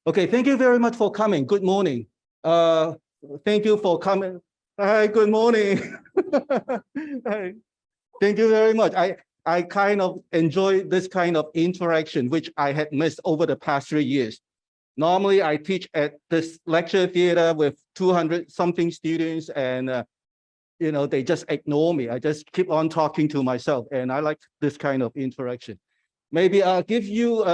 Okay, thank you very much for coming. Good morning. Thank you for coming. Hi, good morning. Hi. Thank you very much. I kind of enjoy this kind of interaction, which I had missed over the past 3 years. Normally, I teach at this lecture theater with 200 something students, and they just ignore me. I just keep on talking to myself, and I like this kind of interaction. Maybe I'll give you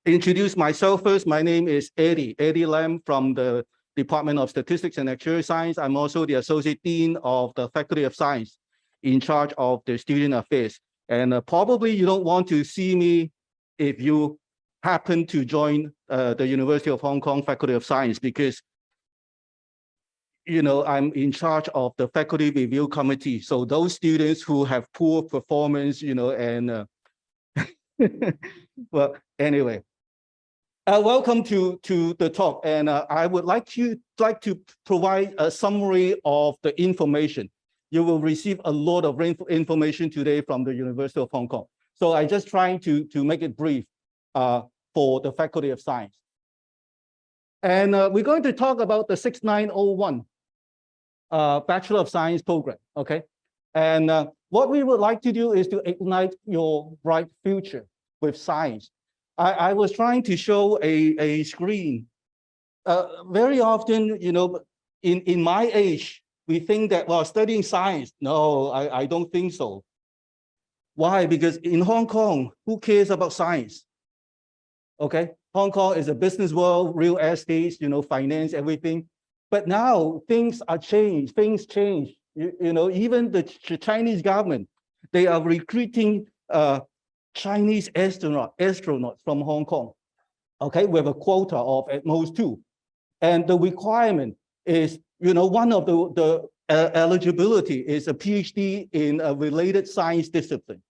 introduce myself first. My name is Eddie Lam from the Department of Statistics and Actuarial Science. I'm also the Associate Dean of the Faculty of Science in charge of the student affairs. And probably you don't want to see me if you happen to join the University of Hong Kong Faculty of Science, because I'm in charge of the faculty review committee. So those students who have poor performance, and well, anyway. Welcome to the talk, and I would like to provide a summary of the information. You will receive a lot of information today from the University of Hong Kong. So I just trying to make it brief for the Faculty of Science. And we're going to talk about the 6901 Bachelor of Science program, okay? And what we would like to do is to ignite your bright future with science. I was trying to show a screen. Very often, in my age, we think that, well, studying science, no, I don't think so. Why? Because in Hong Kong, who cares about science? Okay, Hong Kong is a business world, real estate, finance, everything. But now things are changed, things change. Even the Chinese government, they are recruiting Chinese astronauts from Hong Kong, okay, with a quota of at most 2. And the requirement is, one of the eligibility is a PhD in a related science discipline,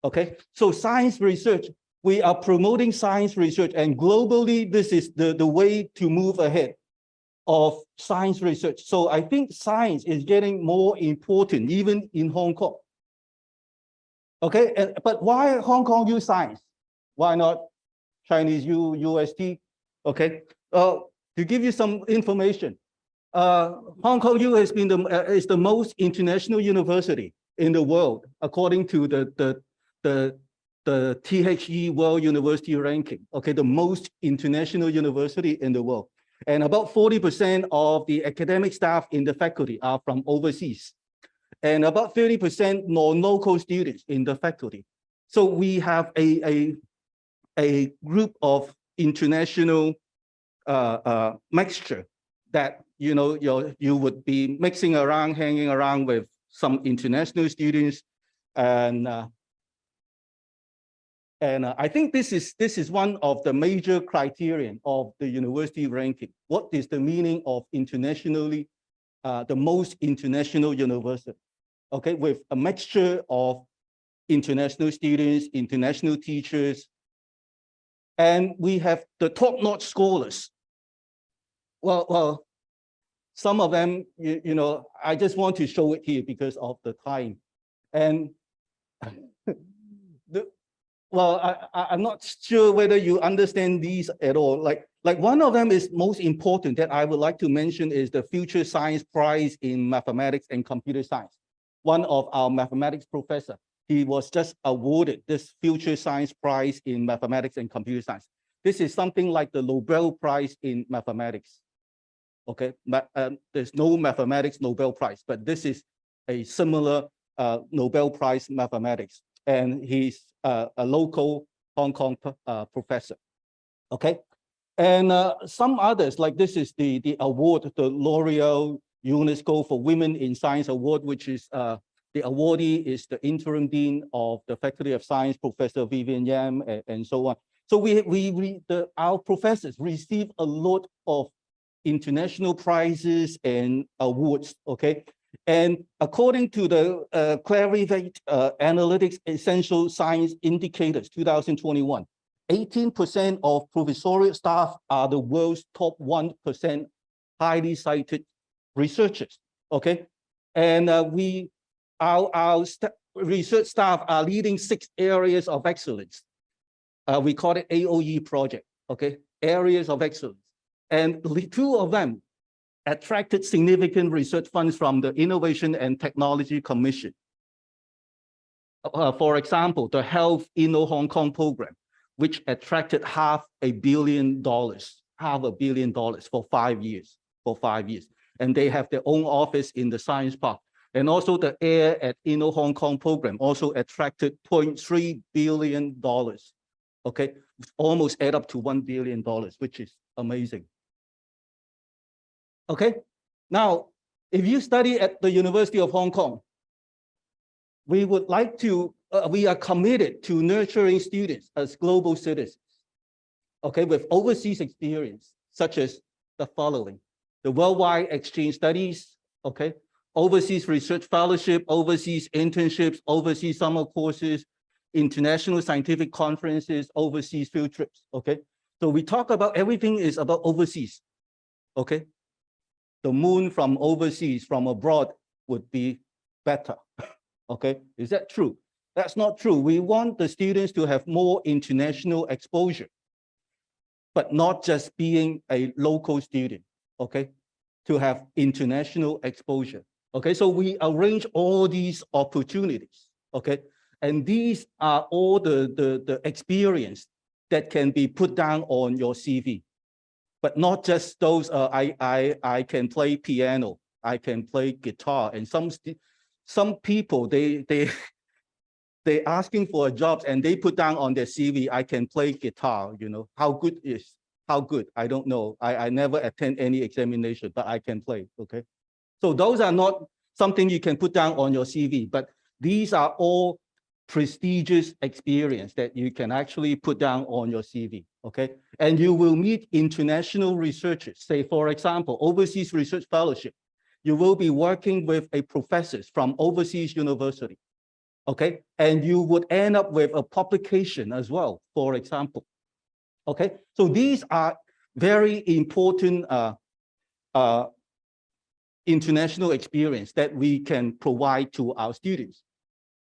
okay? So science research, we are promoting science research, and globally, this is the way to move ahead of science research. So I think science is getting more important, even in Hong Kong. Okay, but why Hong Kong use science? Why not Chinese UST? Okay, to give you some information, Hong Kong U has been is the most international university in the world according to the THE World University Ranking. Okay, the most international university in the world, and about 40% of the academic staff in the faculty are from overseas, and about 30% non-local students in the faculty. So we have a group of international mixture that you would be mixing around, hanging around with some international students, and I think this is one of the major criterion of the university ranking. What is the meaning of internationally, the most international university? Okay, with a mixture of international students, international teachers, and we have the top-notch scholars. Well, some of them, I just want to show it here because of the time. And I'm not sure whether you understand these at all. Like one of them is most important that I would like to mention is the Future Science Prize in Mathematics and Computer Science. One of our mathematics professor, he was just awarded this Future Science Prize in Mathematics and Computer Science. This is something like the Nobel Prize in Mathematics. Okay, there's no mathematics Nobel Prize, but this is a similar Nobel Prize mathematics, and he's a local Hong Kong professor. Okay, and some others, like this is the award, the L'Oreal UNESCO for Women in Science Award, which is the awardee is the interim dean of the Faculty of Science, Professor Vivian Yam, and so on. So our professors receive a lot of international prizes and awards, okay? And according to the Clarivate Analytics Essential Science Indicators 2021, 18% of professorial staff are the world's top 1% highly cited researchers, okay? And our research staff are leading 6 areas of excellence. We call it AOE project. okay, areas of excellence. And two of them attracted significant research funds from the Innovation and Technology Commission. For example, the Health Inno Hong Kong program, which attracted $500 million for 5 years, And they have their own office in the Science Park. And also the Air at Inno Hong Kong program also attracted $0.3 billion, okay? Almost add up to $1 billion, which is amazing. Okay, now, if you study at the University of Hong Kong, we would like to, we are committed to nurturing students as global citizens, okay, with overseas experience, such as the following: the worldwide exchange studies, okay, overseas research fellowship, overseas internships, overseas summer courses, international scientific conferences, overseas field trips, okay? So we talk about everything is about overseas, okay? The moon from overseas, from abroad would be better, okay? Is that true? That's not true. We want the students to have more international exposure, but not just being a local student, okay? To have international exposure, okay? So we arrange all these opportunities, okay? And these are all the experience that can be put down on your CV, but not just those, I can play piano, I can play guitar, and some people, they asking for jobs and they put down on their CV, I can play guitar, you know, how good? I don't know. I never attend any examination, but I can play, okay? So those are not something you can put down on your CV, but these are all prestigious experience that you can actually put down on your CV, okay? And you will meet international researchers. Say, for example, overseas research fellowship. You will be working with a professors from overseas university, okay? And you would end up with a publication as well, for example, okay? So these are very important international experience that we can provide to our students.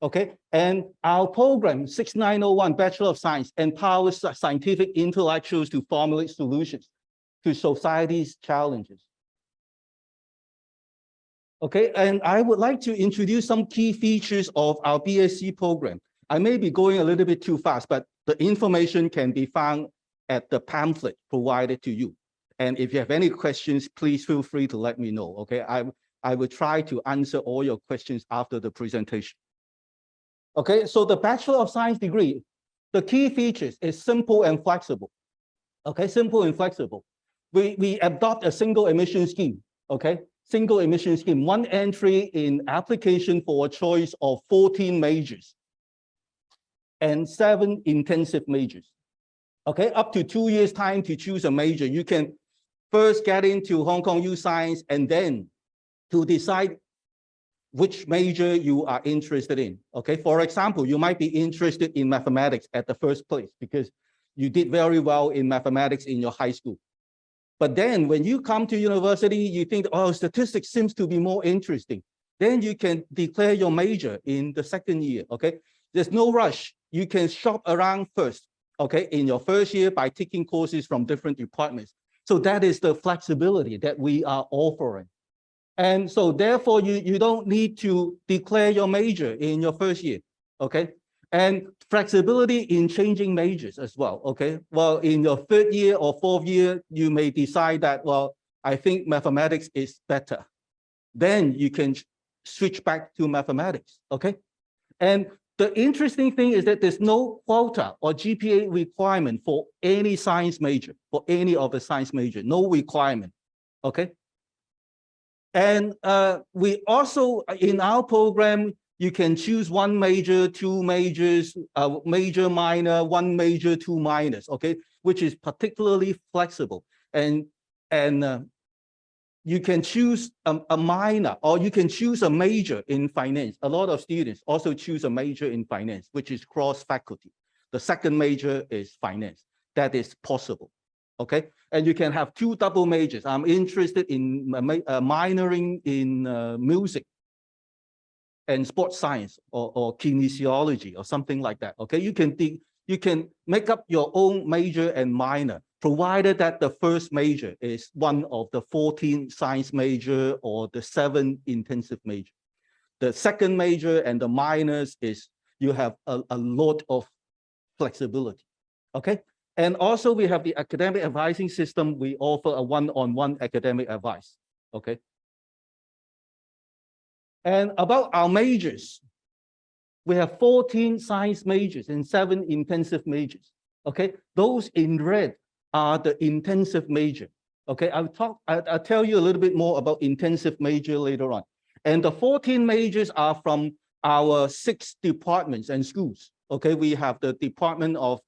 Okay, and our program 6901 Bachelor of Science empowers scientific intellectuals to formulate solutions to society's challenges. Okay, and I would like to introduce some key features of our BSc program. I may be going a little bit too fast, but the information can be found at the pamphlet provided to you. And if you have any questions, please feel free to let me know, okay? I will try to answer all your questions after the presentation. Okay, so the Bachelor of Science degree, the key features is simple and flexible. Okay, simple and flexible. We adopt a single admission scheme, okay? Single admission scheme, one entry in application for a choice of 14 majors and 7 intensive majors. Okay, up to 2 years time to choose a major. You can first get into Hong Kong U Science and then to decide which major you are interested in, okay? For example, you might be interested in mathematics at the first place because you did very well in mathematics in your high school. But then when you come to university, you think, oh, statistics seems to be more interesting. Then you can declare your major in the second year, okay? There's no rush. You can shop around first, okay? In your first year by taking courses from different departments. So that is the flexibility that we are offering. And so therefore, you don't need to declare your major in your first year, okay? And flexibility in changing majors as well, okay? Well, in your third year or fourth year, you may decide that, well, I think mathematics is better. Then you can switch back to mathematics, okay? And the interesting thing is that there's no quota or GPA requirement for any science major, for any of the science major, no requirement, okay? And we also, in our program, you can choose 1 major, 2 majors, major, minor, 1 major, 2 minors, okay? Which is particularly flexible. And you can choose a minor or you can choose a major in finance. A lot of students also choose a major in finance, which is cross-faculty. The second major is finance. That is possible, okay? And you can have 2 double majors. I'm interested in minoring in music and sports science or kinesiology or something like that, okay? You can make up your own major and minor, provided that the first major is one of the 14 science major or the 7 intensive major. The second major and the minors is you have a lot of flexibility, okay? And also we have the academic advising system. We offer a one-on-one academic advice, okay? And about our majors, we have 14 science majors and 7 intensive majors, okay? Those in red are the intensive major, okay? I'll tell you a little bit more about intensive major later on. And the 14 majors are from our 6 departments and schools, okay? We have the Department of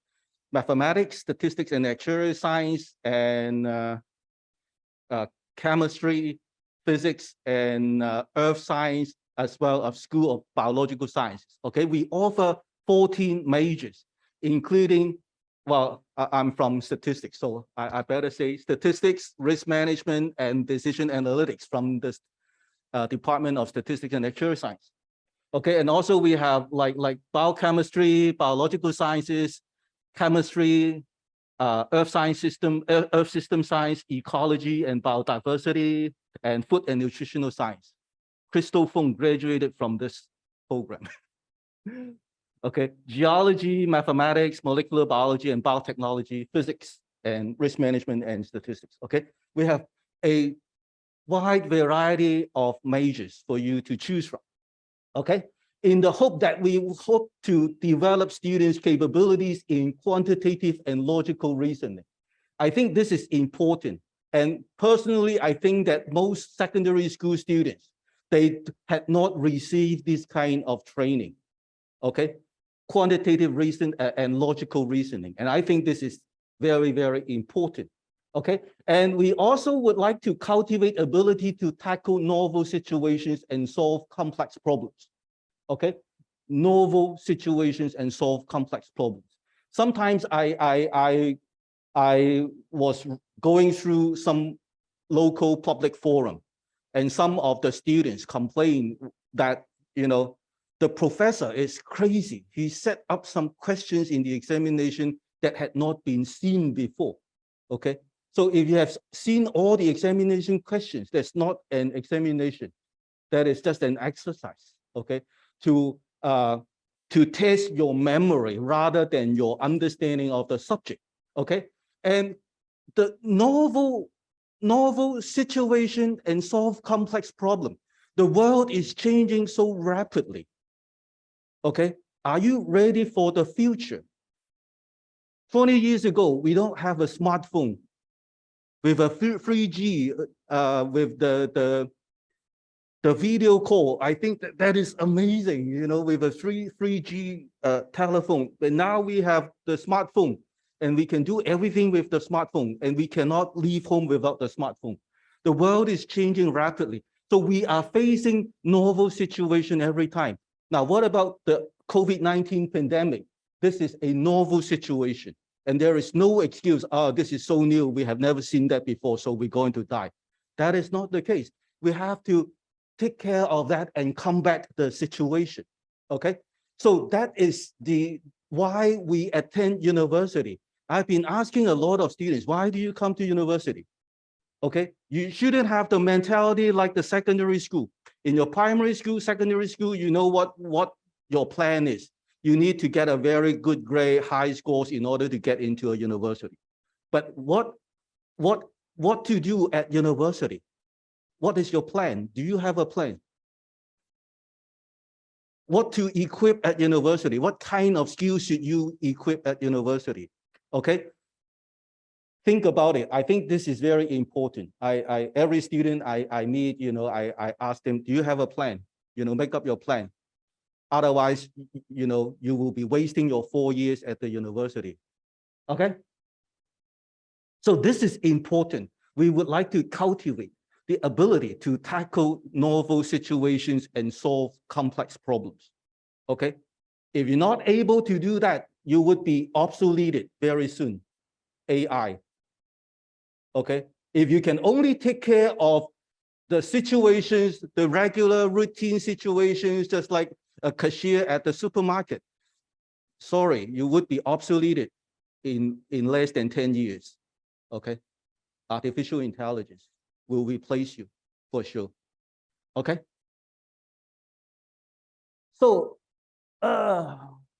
Mathematics, Statistics and Actuarial Science, and Chemistry, Physics, and Earth Science, as well as School of Biological Sciences, okay? We offer 14 majors, including, well, I'm from statistics, so I better say statistics, risk management, and decision analytics from the Department of Statistics and Actuarial Science. Okay, and also we have like biochemistry, biological sciences, chemistry, earth system science, ecology and biodiversity, and food and nutritional science. Crystal Fung graduated from this program. Okay, geology, mathematics, molecular biology and biotechnology, physics, and risk management and statistics. Okay, we have a wide variety of majors for you to choose from. Okay, in the hope that we hope to develop students' capabilities in quantitative and logical reasoning. I think this is important. And personally, I think that most secondary school students, they had not received this kind of training, okay? Quantitative reason and logical reasoning. And I think this is very, very important, okay? And we also would like to cultivate ability to tackle novel situations and solve complex problems, okay? Novel situations and solve complex problems. Sometimes I was going through some local public forum, and some of the students complain that, you know, the professor is crazy. He set up some questions in the examination that had not been seen before, okay? So if you have seen all the examination questions, that's not an examination. That is just an exercise, okay? To test your memory rather than your understanding of the subject, okay? And the novel situation and solve complex problem. The world is changing so rapidly, okay? Are you ready for the future? 20 years ago, we don't have a smartphone with a 3G, with the video call. I think that is amazing, you know, with a 3G telephone. But now we have the smartphone, and we can do everything with the smartphone, and we cannot leave home without the smartphone. The world is changing rapidly. So we are facing novel situation every time. Now, what about the COVID-19 pandemic? This is a novel situation, and there is no excuse, oh, this is so new, we have never seen that before, so we're going to die. That is not the case. We have to take care of that and combat the situation, okay? So that is why we attend university. I've been asking a lot of students, why do you come to university? Okay, you shouldn't have the mentality like the secondary school. In your primary school, secondary school, you know what your plan is. You need to get a very good grade, high scores in order to get into a university. But what to do at university? What is your plan? Do you have a plan? What to equip at university? What kind of skills should you equip at university? Okay, think about it. I think this is very important. Every student I meet, you know, I ask them, do you have a plan? You know, make up your plan. Otherwise, you know, you will be wasting your 4 years at the university. Okay? So this is important. We would like to cultivate the ability to tackle novel situations and solve complex problems. Okay? If you're not able to do that, you would be obsoleted very soon. AI. Okay? If you can only take care of the situations, the regular routine situations, just like a cashier at the supermarket, sorry, you would be obsoleted in less than 10 years. okay? Artificial intelligence will replace you for sure, okay? So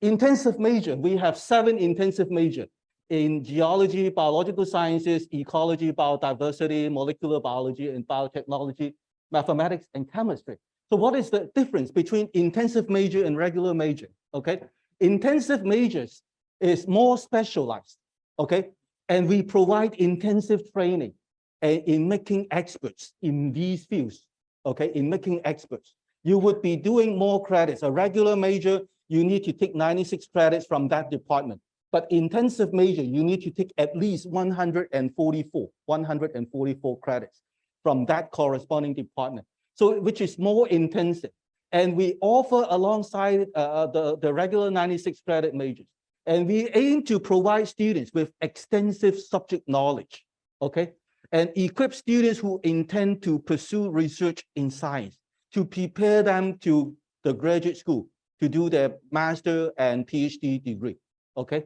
intensive major, we have 7 intensive major in geology, biological sciences, ecology, biodiversity, molecular biology, and biotechnology, mathematics, and chemistry. So what is the difference between intensive major and regular major, okay? Intensive majors is more specialized, okay? And we provide intensive training in making experts in these fields, okay? In making experts. You would be doing more credits. A regular major, you need to take 96 credits from that department. But intensive major, you need to take at least 144 credits from that corresponding department. So which is more intensive. And we offer alongside the regular 96 credit majors. And we aim to provide students with extensive subject knowledge, okay? And equip students who intend to pursue research in science, to prepare them to the graduate school, to do their master and PhD degree, okay?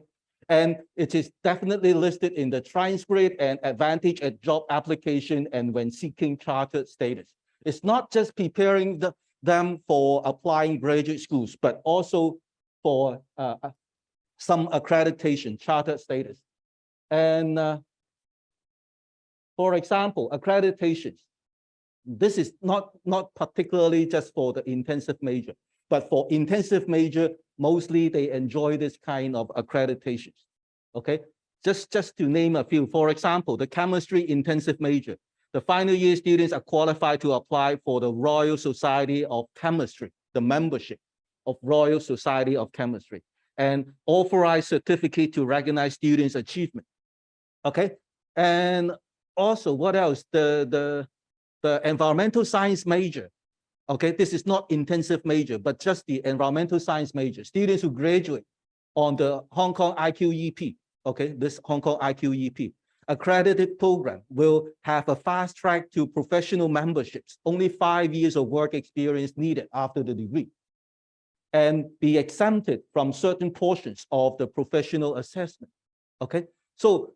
And it is definitely listed in the transcript and advantage at job application and when seeking chartered status. It's not just preparing them for applying graduate schools, but also for some accreditation, chartered status. And for example, accreditations. This is not particularly just for the intensive major, but for intensive major, mostly they enjoy this kind of accreditations, okay? Just to name a few, for example, the chemistry intensive major, the final year students are qualified to apply for the Royal Society of Chemistry, the membership of Royal Society of Chemistry, and authorized certificate to recognize students' achievement, okay? And also, what else? The environmental science major, okay? This is not intensive major, but just the environmental science major. Students who graduate on the Hong Kong IQEP, okay? This Hong Kong IQEP accredited program will have a fast track to professional memberships, only 5 years of work experience needed after the degree, and be exempted from certain portions of the professional assessment, okay? So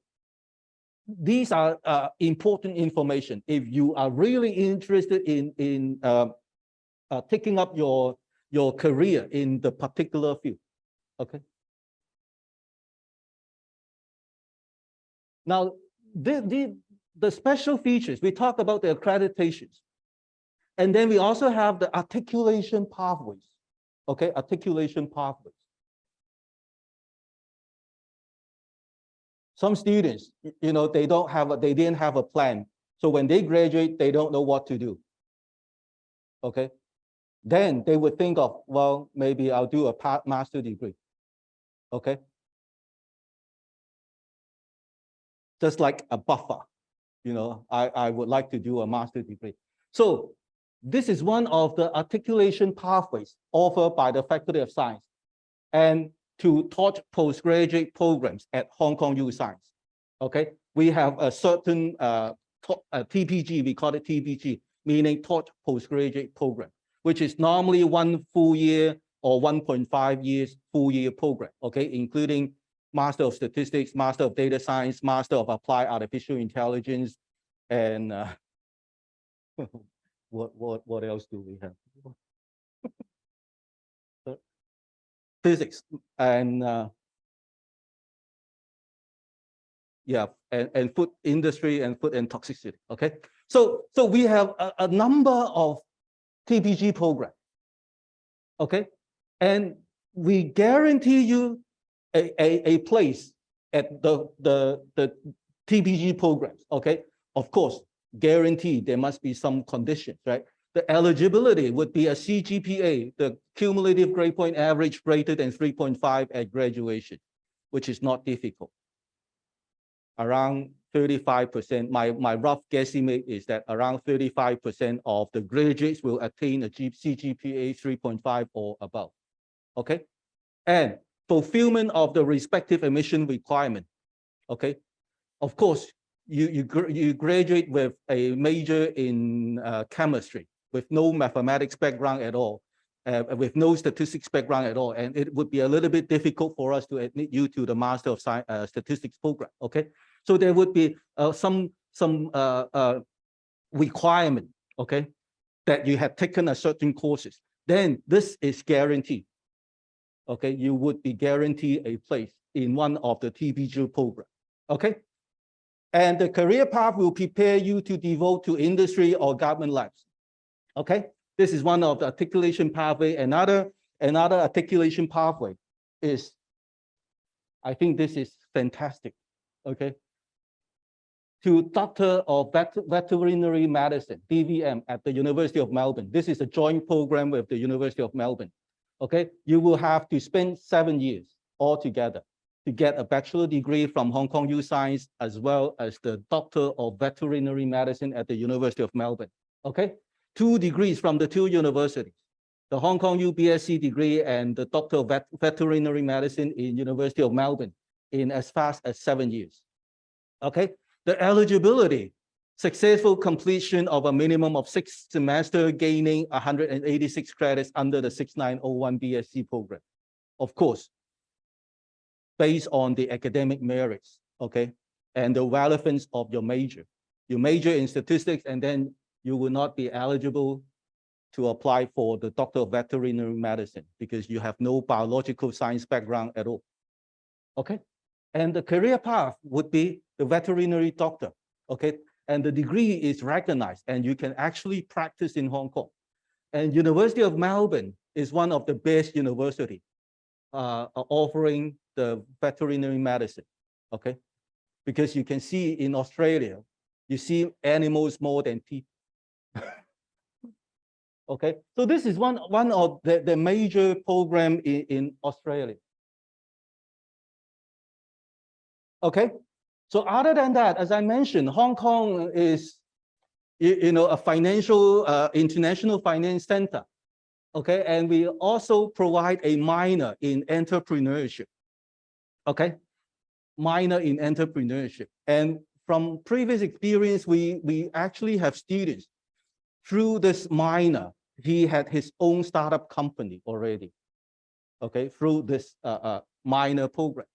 these are important information if you are really interested in taking up your career in the particular field, okay? Now, the special features, we talk about the accreditations, and then we also have the articulation pathways, okay? Articulation pathways. Some students, you know, they didn't have a plan. So when they graduate, they don't know what to do, okay? Then they would think of, well, maybe I'll do a master degree, okay? Just like a buffer, you know, I would like to do a master degree. So this is one of the articulation pathways offered by the Faculty of Science and to taught postgraduate programs at Hong Kong U Science, okay? We have a certain TPG, we call it TPG, meaning taught postgraduate program, which is normally 1 full year or 1.5 years full year program, okay? Including Master of Statistics, Master of Data Science, Master of Applied Artificial Intelligence, and what else do we have? Physics and yeah, and food industry and food and toxicity, okay? So we have a number of TPG programs, okay? And we guarantee you a place at the TPG programs, okay? Of course, guaranteed there must be some conditions, right? The eligibility would be a CGPA, the cumulative grade point average greater than 3.5 at graduation, which is not difficult. Around 35%, my rough guesstimate is that around 35% of the graduates will attain a CGPA 3.5 or above, okay? And fulfillment of the respective admission requirement, okay? Of course, you graduate with a major in chemistry, with no mathematics background at all, with no statistics background at all, and it would be a little bit difficult for us to admit you to the Master of Science, Statistics program, okay? So there would be some requirement, okay, that you have taken a certain courses. Then this is guaranteed. Okay, you would be guaranteed a place in one of the TBG program. Okay, and the career path will prepare you to devote to industry or government lives. Okay, this is one of the articulation pathway. Another articulation pathway is, I think this is fantastic. Okay, to Doctor of Veterinary Medicine, DVM, at the University of Melbourne. This is a joint program with the University of Melbourne. Okay, you will have to spend 7 years altogether to get a bachelor degree from Hong Kong U Science, as well as the Doctor of Veterinary Medicine at the University of Melbourne. Okay, 2 degrees from the 2 universities, the Hong Kong U BSc degree and the Doctor of Veterinary Medicine in University of Melbourne in as fast as 7 years. Okay, the eligibility, successful completion of a minimum of 6 semesters, gaining 186 credits under the 6901 BSc program. Of course, based on the academic merits, okay, and the relevance of your major. You major in statistics, and then you will not be eligible to apply for the Doctor of Veterinary Medicine because you have no biological science background at all. Okay, and the career path would be the veterinary doctor. Okay, and the degree is recognized, and you can actually practice in Hong Kong. And University of Melbourne is one of the best university offering the veterinary medicine. Okay, because you can see in Australia, you see animals more than people. Okay, so this is one of the major program in Australia. Okay, so other than that, as I mentioned, Hong Kong is, a financial, international finance center. Okay, and we also provide a minor in entrepreneurship. Okay, minor in entrepreneurship. And from previous experience, we actually have students through this minor. He had his own startup company already. Okay, through this minor program.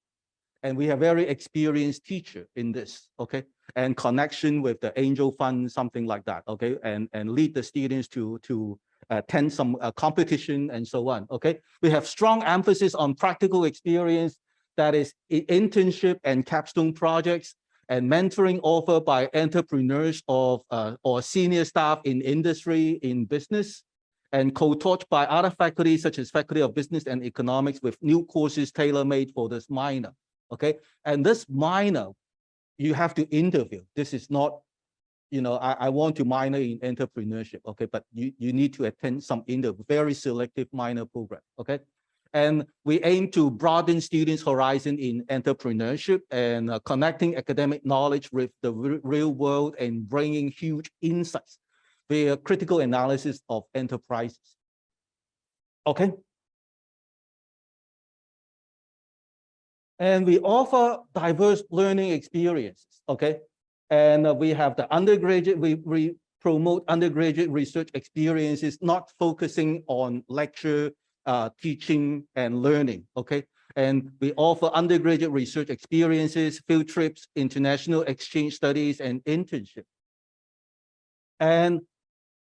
And we have very experienced teacher in this, okay, and connection with the angel fund, something like that, okay, and lead the students to attend some competition and so on, okay. We have strong emphasis on practical experience, that is internship and capstone projects, and mentoring offered by entrepreneurs of or senior staff in industry, in business, and co-taught by other faculties such as Faculty of Business and Economics with new courses tailor-made for this minor. Okay, and this minor, you have to interview. This is not, I want to minor in entrepreneurship, okay, but you need to attend some interview, very selective minor program, okay? And we aim to broaden students' horizon in entrepreneurship and connecting academic knowledge with the real world and bringing huge insights via critical analysis of enterprises, okay? And we offer diverse learning experiences, okay? And we have the undergraduate, we promote undergraduate research experiences, not focusing on lecture, teaching and learning, okay? And we offer undergraduate research experiences, field trips, international exchange studies, and internship. And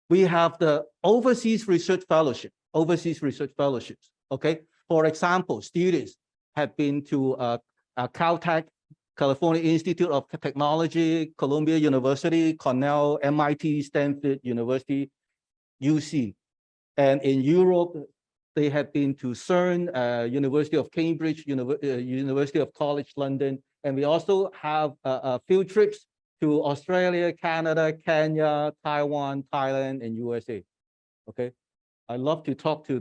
we have the overseas research fellowships, okay? For example, students have been to Caltech, California Institute of Technology, Columbia University, Cornell, MIT, Stanford University, UC. And in Europe, they have been to CERN, University of Cambridge, University of College London. And we also have field trips to Australia, Canada, Kenya, Taiwan, Thailand, and USA. Okay, I love to talk to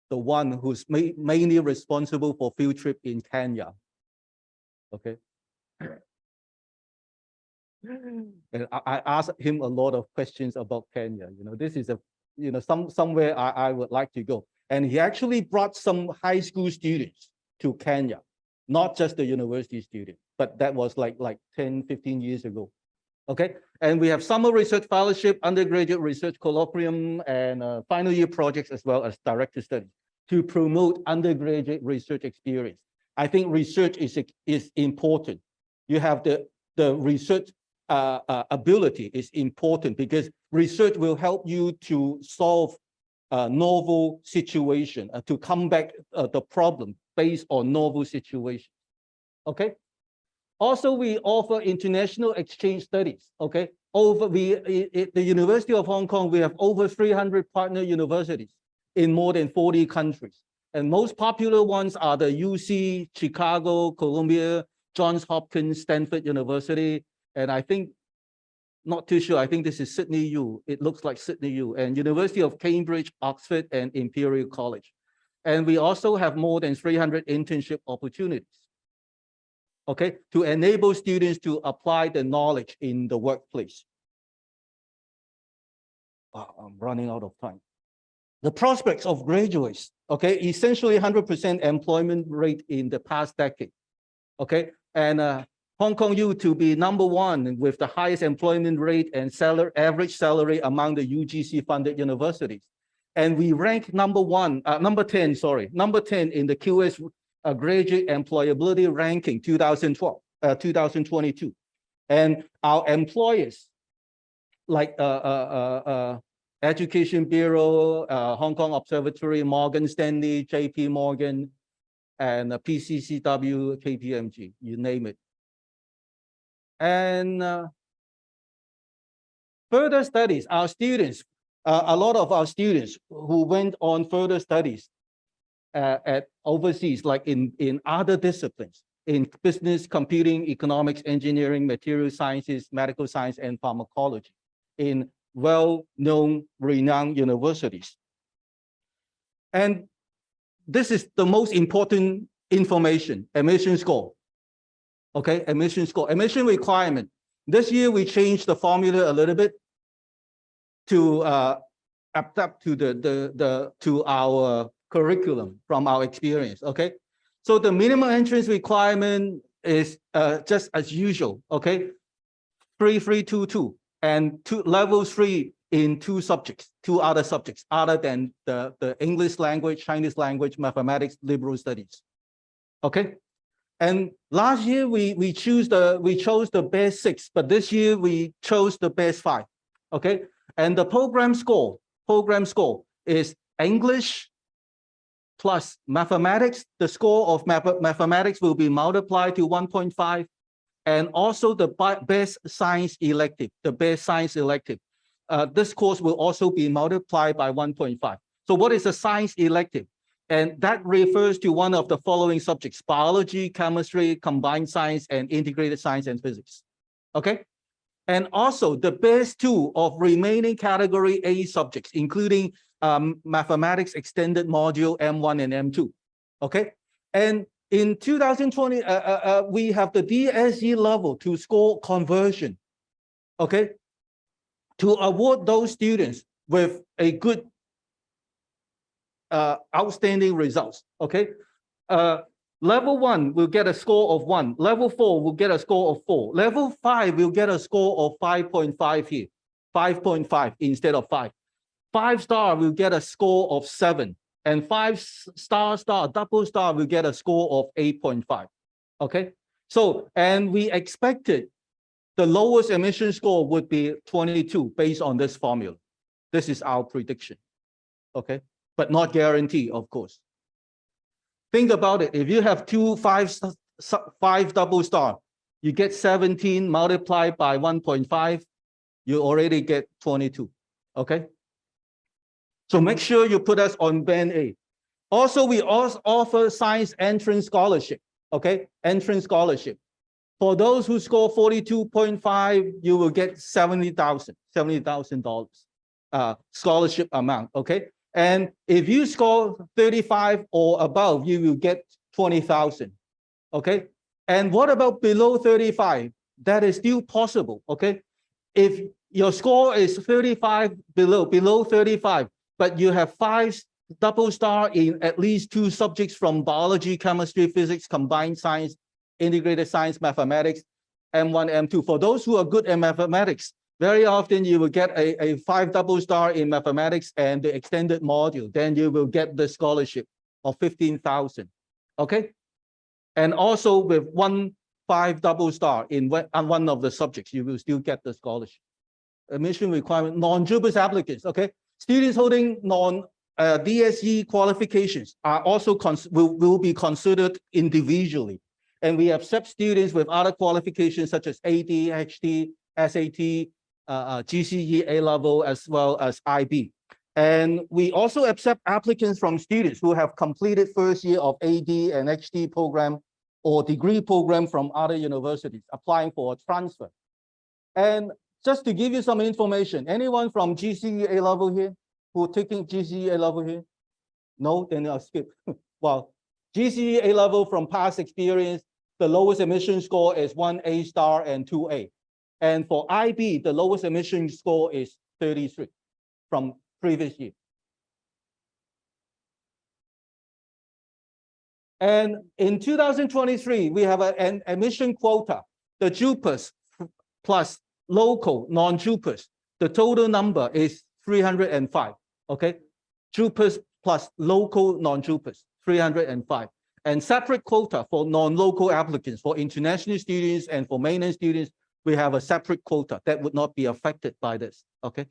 the one who's mainly responsible for field trip in Kenya. Okay. And I asked him a lot of questions about Kenya. This is a, somewhere I would like to go. And he actually brought some high school students to Kenya, not just the university students, but that was like 10, 15 years ago. Okay. And we have summer research fellowship, undergraduate research colloquium, and final year projects, as well as director studies to promote undergraduate research experience. I think research is important. You have the research ability is important because research will help you to solve a novel situation, to come back the problem based on novel situation. Okay. Also, we offer international exchange studies. Okay. At the University of Hong Kong, we have over 300 partner universities in more than 40 countries. And most popular ones are the UC, Chicago, Columbia, Johns Hopkins, Stanford University. And I think, not too sure, I think this is Sydney U. It looks like Sydney U, and University of Cambridge, Oxford, and Imperial College. And we also have more than 300 internship opportunities, okay, to enable students to apply the knowledge in the workplace. Oh, I'm running out of time. The prospects of graduates, okay, essentially 100% employment rate in the past decade, okay, and Hong Kong U to be #1 with the highest employment rate and average salary among the UGC funded universities. And we rank number 10, sorry, number 10 in the QS graduate employability ranking 2022. And our employers like Education Bureau, Hong Kong Observatory, Morgan Stanley, JP Morgan, and PCCW, KPMG, you name it. And further studies, our students, a lot of our students who went on further studies at overseas, like in other disciplines, in business, computing, economics, engineering, material sciences, medical science, and pharmacology, in well-known, renowned universities. And this is the most important information, admission score. Okay, admission score, admission requirement. This year we changed the formula a little bit to adapt to our curriculum from our experience. Okay, so the minimum entrance requirement is just as usual. Okay, 3-3-2-2 and level 3 in two other subjects other than the English language, Chinese language, mathematics, liberal studies. Okay. And last year we chose the best 6, but this year we chose the best 5. Okay, and the program score is English plus mathematics. The score of mathematics will be multiplied to 1.5, and also the best science elective. This course will also be multiplied by 1.5. So what is a science elective? And that refers to one of the following subjects: biology, chemistry, combined science, and integrated science and physics. Okay? And also the best 2 of remaining category A subjects, including mathematics extended module M1 and M2. Okay? And in 2020, we have the DSE level to score conversion. Okay? To award those students with a good outstanding results. Okay, level 1 will get a score of 1, level 4 will get a score of 4, level 5 will get a score of 5.5 here, 5.5 instead of 5. 5-star will get a score of 7, and 5-star double star will get a score of 8.5. Okay, so and we expected the lowest admission score would be 22 based on this formula. This is our prediction. Okay, but not guaranteed, of course. Think about it. If you have 2 5 double star, you get 17 multiplied by 1.5, you already get 22. Okay. So make sure you put us on band A. Also, we also offer science entrance scholarship. Okay, entrance scholarship. For those who score 42.5, you will get $70,000 scholarship amount. Okay. And if you score 35 or above, you will get 20,000. Okay. And what about below 35? That is still possible. Okay. If your score is 35 below 35, but you have 5 double star in at least 2 subjects from biology, chemistry, physics, combined science, integrated science, mathematics, M1, M2. For those who are good at mathematics, very often you will get a 5 double star in mathematics and the extended module. Then you will get the scholarship of 15,000. Okay. And also with 1.5 double star on one of the subjects, you will still get the scholarship. Admission requirement, non-JUPAS applicants, okay? Students holding DSE qualifications are also will be considered individually. And we accept students with other qualifications such as AD, HD, SAT, GCE, A-level, as well as IB. And we also accept applicants from students who have completed first year of AD and HD program or degree program from other universities applying for a transfer. And just to give you some information, anyone from GCE A-level here who taking GCE A-level here? No, then I'll skip. Well, GCE A-level from past experience, the lowest admission score is 1 A star and 2 A. And for IB, the lowest admission score is 33 from previous year. And in 2023, we have an admission quota, the JUPAS plus local non-JUPAS. The total number is 305, okay? JUPAS plus local non-JUPAS, 305. And separate quota for non-local applicants, for international students and for mainland students, we have a separate quota that would not be affected by this, okay?